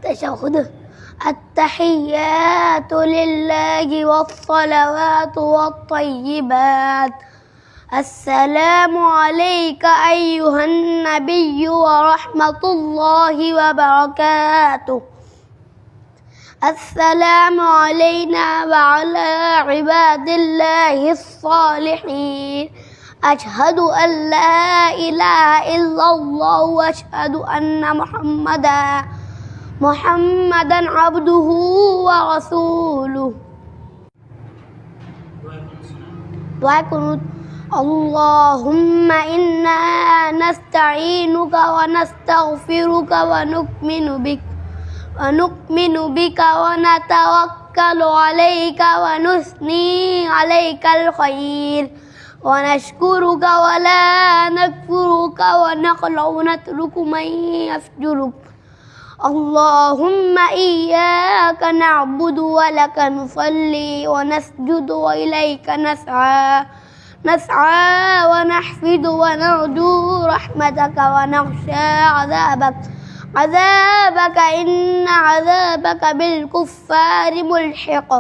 تشهد التحيات لله والصلوات والطيبات. السلام عليك أيها النبي ورحمة الله وبركاته. السلام علينا وعلى عباد الله الصالحين. أشهد أن لا إله إلا الله وأشهد أن محمدا عبده ورسوله. اللهم إنا نستعينك ونستغفرك ونؤمن بك ونتوكل عليك ونثني عليك الخير ونشكرك ولا نكفرك ونخلع ونترك من يفجرك. اللهم إياك نعبد ولك نصلي ونسجد وإليك نسعى ونحفد ونرجو رحمتك ونخشى عذابك إن عذابك بالكفار ملحق.